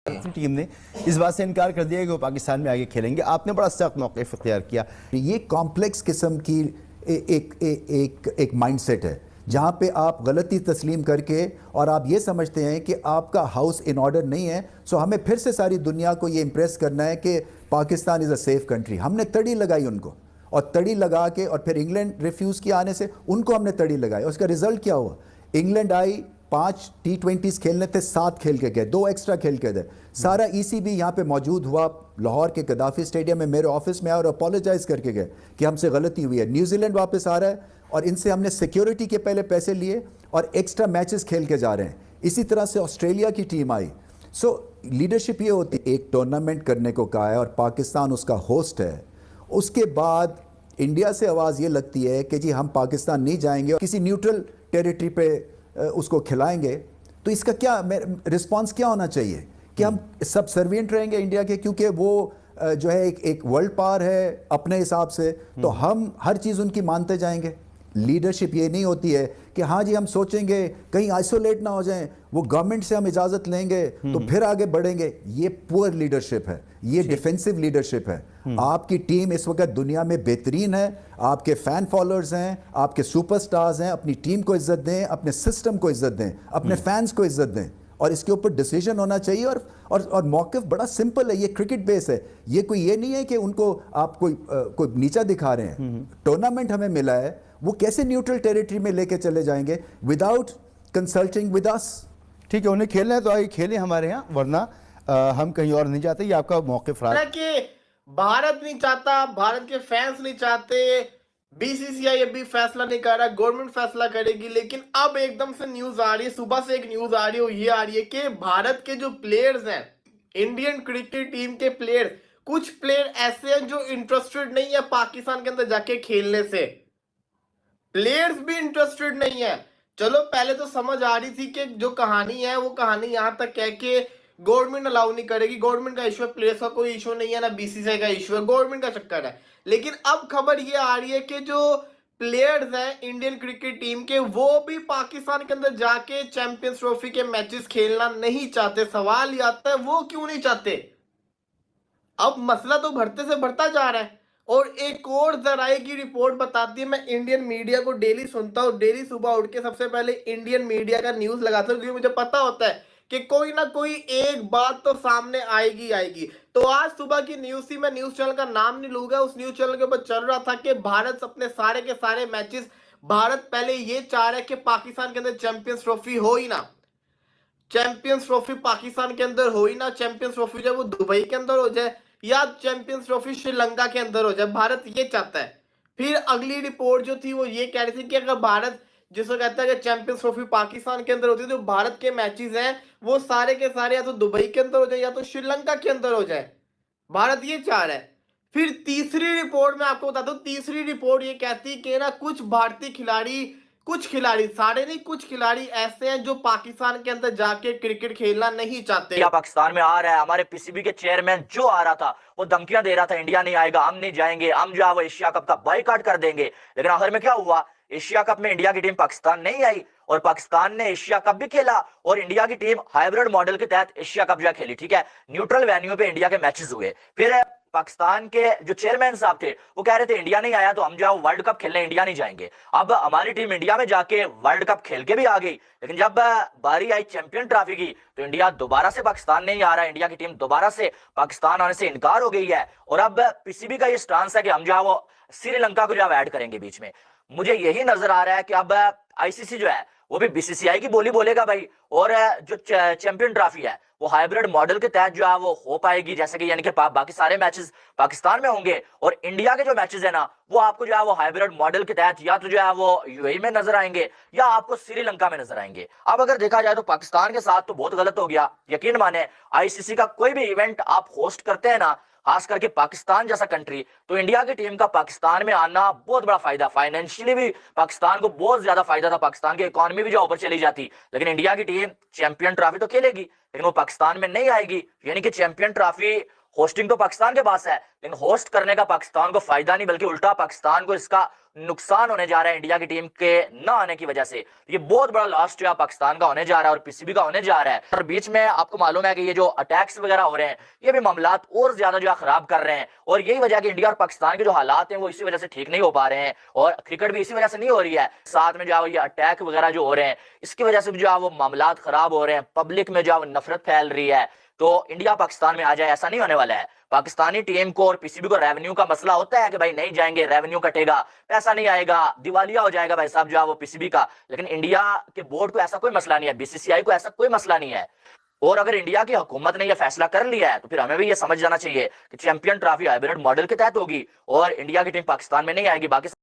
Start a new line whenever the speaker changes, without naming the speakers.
Team ने इस बात से इनकार कर दिया कि वो पाकिस्तान में आगे खेलेंगे। आपने बड़ा सख्त मौक़िफ़ इख्तियार किया।
ये कॉम्प्लेक्स किस्म की एक माइंडसेट है जहाँ पे आप गलती तस्लीम करके और आप ये समझते हैं कि आपका हाउस इन ऑर्डर नहीं है, सो हमें फिर से सारी दुनिया को ये इम्प्रेस करना है कि Pakistan is a safe country. हमने तड़ी लगाई उनको, और तड़ी लगा के और फिर इंग्लैंड रिफ्यूज़ किया आने से, उनको हमने तड़ी लगाई। और उसका रिजल्ट क्या हुआ? इंग्लैंड आई, 5 T20s खेलने थे, 7 खेल के गए, 2 एक्स्ट्रा खेल के गए। सारा ECB यहाँ पे मौजूद हुआ, लाहौर के गद्दाफी स्टेडियम में मेरे ऑफिस में आया और अपोलोजाइज करके गए कि हमसे गलती हुई है। न्यूजीलैंड वापस आ रहा है और इनसे हमने सिक्योरिटी के पहले पैसे लिए और एक्स्ट्रा मैचेस खेल के जा रहे हैं। इसी तरह से ऑस्ट्रेलिया की टीम आई। सो लीडरशिप ये होती है, एक टूर्नामेंट करने को कहा है और पाकिस्तान उसका होस्ट है। उसके बाद इंडिया से आवाज़ ये लगती है कि जी हम पाकिस्तान नहीं जाएंगे और किसी न्यूट्रल टेरिटरी पे उसको खिलाएंगे। तो इसका क्या रिस्पांस क्या होना चाहिए कि हम सब सर्विएंट रहेंगे इंडिया के, क्योंकि वो जो है एक वर्ल्ड पावर है अपने हिसाब से, तो हम हर चीज़ उनकी मानते जाएंगे। लीडरशिप ये नहीं होती है कि हाँ जी हम सोचेंगे कहीं आइसोलेट ना हो जाएं, वो गवर्नमेंट से हम इजाज़त लेंगे तो फिर आगे बढ़ेंगे। ये पुअर लीडरशिप है, ये डिफेंसिव लीडरशिप है। आपकी टीम इस वक्त दुनिया में बेहतरीन है, आपके फैन फॉलोअर्स हैं, आपके सुपरस्टार्स हैं। अपनी टीम को इज्जत दें, अपने सिस्टम को इज्जत दें, अपने फैंस को इज्जत दें, और इसके ऊपर डिसीजन होना चाहिए। और मौक़िफ़ बड़ा सिंपल है, ये क्रिकेट बेस है। ये कोई ये नहीं है कि उनको आप कोई नीचा दिखा रहे हैं। टूर्नामेंट हमें मिला है, वो कैसे न्यूट्रल टेरिटरी में लेके चले जाएंगे विदाउट कंसल्टिंग विद अस?
ठीक है, उन्हें खेलना है तो आगे खेलें हमारे यहाँ, वरना हम कहीं और नहीं जाते। ये आपका मौक़िफ़ रहा
कि भारत नहीं चाहता, भारत के फैंस नहीं चाहते, बीसीसीआई अभी फैसला नहीं कर रहा, गवर्नमेंट फैसला करेगी। लेकिन अब एकदम से न्यूज आ रही है, सुबह से एक न्यूज आ रही है, ये आ रही है कि भारत के जो प्लेयर्स हैं, इंडियन क्रिकेट टीम के प्लेयर, कुछ प्लेयर ऐसे हैं जो इंटरेस्टेड नहीं है पाकिस्तान के अंदर जाके खेलने से। प्लेयर्स भी इंटरेस्टेड नहीं है। चलो पहले तो समझ आ रही थी कि जो कहानी है वो कहानी यहां तक है कि गवर्नमेंट अलाउ नहीं करेगी, गवर्नमेंट का इशू है, प्लेयर्स का कोई इशू नहीं है, ना बीसीसीआई का इशू है, गवर्नमेंट का चक्कर है। लेकिन अब खबर ये आ रही है कि जो प्लेयर्स हैं इंडियन क्रिकेट टीम के, वो भी पाकिस्तान के अंदर जाके चैंपियंस ट्रॉफी के मैचेस खेलना नहीं चाहते। सवाल ये आता है वो क्यों नहीं चाहते? अब मसला तो बढ़ते से बढ़ता जा रहा है। और एक और जराये की रिपोर्ट बताती है, मैं इंडियन मीडिया को डेली सुनता हूँ, डेली सुबह उठ के सबसे पहले इंडियन मीडिया का न्यूज लगाता हूँ, क्योंकि मुझे पता होता है कि कोई ना कोई एक बात तो सामने आएगी आएगी। तो आज सुबह की न्यूज थी, मैं न्यूज चैनल का नाम नहीं लूंगा, उस न्यूज चैनल के ऊपर चल रहा था कि भारत अपने सारे के सारे मैचेस, भारत पहले ये चाह रहा है कि पाकिस्तान के अंदर चैंपियंस ट्रॉफी हो ही ना, चैंपियंस ट्रॉफी पाकिस्तान के अंदर हो ही ना, चैंपियंस ट्रॉफी जो वो दुबई के अंदर हो जाए या चैंपियंस ट्रॉफी श्रीलंका के अंदर हो जाए, भारत ये चाहता है। फिर अगली रिपोर्ट जो थी वो ये कह रही थी कि अगर भारत जिसको कहता है कि चैंपियंस ट्रॉफी पाकिस्तान के अंदर होती है तो भारत के मैचेस हैं वो सारे के सारे या तो दुबई के अंदर हो जाए या तो श्रीलंका के अंदर हो जाए। भारत ये चाह रहा है। फिर तीसरी रिपोर्ट में आपको बता दूं, तीसरी रिपोर्ट ये कहती है कि ना कुछ भारतीय खिलाड़ी, कुछ खिलाड़ी, सारे नहीं, कुछ खिलाड़ी ऐसे हैं जो पाकिस्तान के अंदर जाके क्रिकेट खेलना नहीं चाहते।
इंडिया पाकिस्तान में आ रहा है, हमारे पीसीबी के चेयरमैन जो आ रहा था वो धमकियां दे रहा था इंडिया नहीं आएगा, हम नहीं जाएंगे, हम जो है वो एशिया कप का बायकॉट कर देंगे। लेकिन आखिर में क्या हुआ? एशिया कप में इंडिया की टीम पाकिस्तान नहीं आई और पाकिस्तान ने एशिया कप भी खेला और इंडिया की टीम हाइब्रिड मॉडल के तहत एशिया कप जो खेली। ठीक है, न्यूट्रल वेन्यू पे इंडिया के मैचेस हुए। फिर पाकिस्तान के जो चेयरमैन साहब थे वो कह रहे थे इंडिया नहीं आया तो हम जाओ वर्ल्ड कप खेलने इंडिया नहीं जाएंगे। अब हमारी टीम इंडिया में जाके वर्ल्ड कप खेल के भी आ गई, लेकिन जब बारी आई चैंपियन ट्रॉफी की तो इंडिया दोबारा से पाकिस्तान नहीं आ रहा, इंडिया की टीम दोबारा से पाकिस्तान आने से इनकार हो गई है। और अब पीसीबी का ये स्टांस है कि हम जो है वो श्रीलंका को जो है ऐड करेंगे बीच में। मुझे यही नजर आ रहा है कि अब आईसीसी जो है वो भी बीसीसीआई की बोली बोलेगा भाई, और जो चैंपियन ट्रॉफी है वो हाइब्रिड मॉडल के तहत जो है वो हो पाएगी, जैसे कि यानी कि बाकी सारे मैचेस पाकिस्तान में होंगे और इंडिया के जो मैचेस है ना वो आपको जो है वो हाइब्रिड मॉडल के तहत या तो जो है वो यूएई में नजर आएंगे या आपको श्रीलंका में नजर आएंगे। अब अगर देखा जाए तो पाकिस्तान के साथ तो बहुत गलत हो गया। यकीन माने आईसीसी का कोई भी इवेंट आप होस्ट करते हैं ना, खास करके पाकिस्तान जैसा कंट्री, तो इंडिया की टीम का पाकिस्तान में आना बहुत बड़ा फायदा, फाइनेंशियली भी पाकिस्तान को बहुत ज्यादा फायदा था, पाकिस्तान की इकोनॉमी भी जो ऊपर चली जाती। लेकिन इंडिया की टीम चैंपियन ट्रॉफी तो खेलेगी लेकिन वो पाकिस्तान में नहीं आएगी, यानी कि चैंपियन ट्रॉफी होस्टिंग तो पाकिस्तान के पास है लेकिन होस्ट करने का पाकिस्तान को फायदा नहीं, बल्कि उल्टा पाकिस्तान को इसका नुकसान होने जा रहा है इंडिया की टीम के ना आने की वजह से। ये बहुत बड़ा लॉस जो है पाकिस्तान का होने जा रहा है और पीसीबी का होने जा रहा है। और बीच में आपको मालूम है कि ये जो अटैक्स वगैरह हो रहे हैं ये भी मामलात और ज्यादा जो है खराब कर रहे हैं, और यही वजह कि इंडिया और पाकिस्तान के जो हालात हैं वो इसी वजह से ठीक नहीं हो पा रहे हैं, और क्रिकेट भी इसी वजह से नहीं हो रही है। साथ में जो है ये अटैक वगैरह जो हो रहे हैं इसकी वजह से भी जो है वो मामलात खराब हो रहे हैं, पब्लिक में जो है वो नफरत फैल रही है। तो इंडिया पाकिस्तान में आ जाए ऐसा नहीं होने वाला है। पाकिस्तानी टीम को और पीसीबी को रेवेन्यू का मसला होता है कि भाई नहीं जाएंगे, रेवेन्यू कटेगा, पैसा नहीं आएगा, दिवालिया हो जाएगा भाई साहब जो है वो पीसीबी का। लेकिन इंडिया के बोर्ड को ऐसा कोई मसला नहीं है, बीसीसीआई को ऐसा कोई मसला नहीं है। और अगर इंडिया की हुकूमत ने यह फैसला कर लिया है तो फिर हमें भी ये समझ जाना चाहिए कि चैंपियन ट्रॉफी हाइब्रिड मॉडल के तहत होगी और इंडिया की टीम पाकिस्तान में नहीं आएगी। बाकी